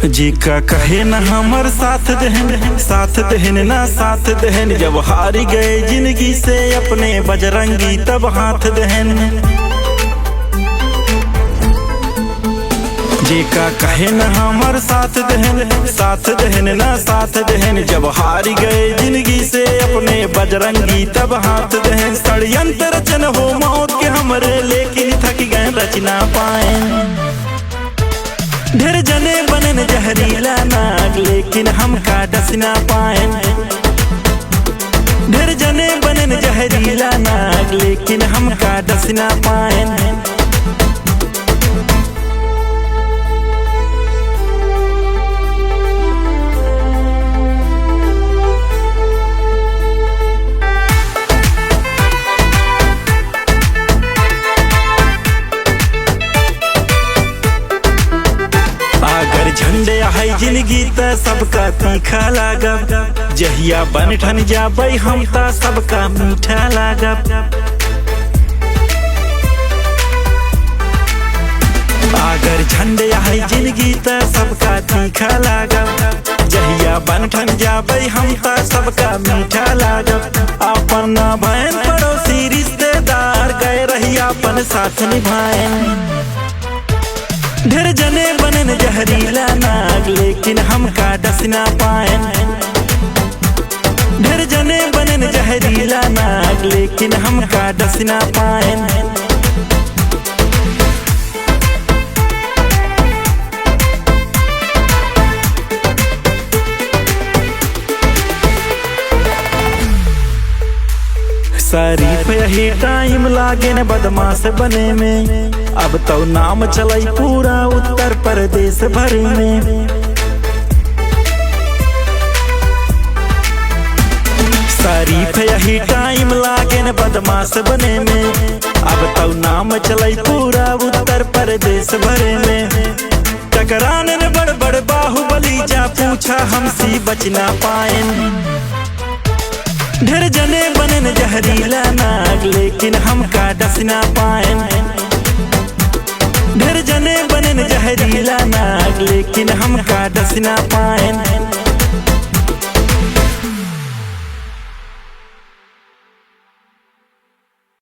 जी का कहे न हमर साथ देहन ना साथ देहन। जब हारी गए जिंदगी से अपने बजरंगी तब हाथ देहन। जी का कहे न हमर साथ देहन ना साथ देहन। जब हारी गए जिंदगी से अपने बजरंगी तब हाथ देहन। षड्यंत्र रचन हो मौत के हमरे लेकिन थक गए रचना पाए। ढेर जने बनन जहरीला नाग लेकिन हमका डस ना पाएन। ढेर जने बनन जहरीला नाग लेकिन हमका डस ना पाएन। झंडे है जिंदगी त सबका तीखा लागब। जहिया बन ठन जाबै हम त सबका मीठा लागब। अगर झंडे है जिंदगी त सबका तीखा लागब। जहिया बन ठन जाबै हम त सबका मीठा लागब। अपन बहन पड़ोसी रिश्तेदार गए रही अपन साथ निभाएं। ढेर जने बनन जहरीला नाग लेकिन हमका डस ना पाएन। ढेर जने बनन जहरीला नाग लेकिन हमका डस ना पाएन। शरीफ यही टाइम लागे न बदमाश बने में। अब तो नाम चलाई पूरा उत्तर प्रदेश भर में। शरीफ यही टाइम लागे न बदमाश बने में। अब तो नाम चलाई पूरा उत्तर प्रदेश भर में। टकराने न बड़ बड़ बाहुबली जा पूछा हमसे बच ना पाएन। ढेर जने बनन जहरीला नाग लेकिन हमका डस ना पाएन। ढेर जने बनन जहरीला नाग लेकिन हमका डस ना पाएन।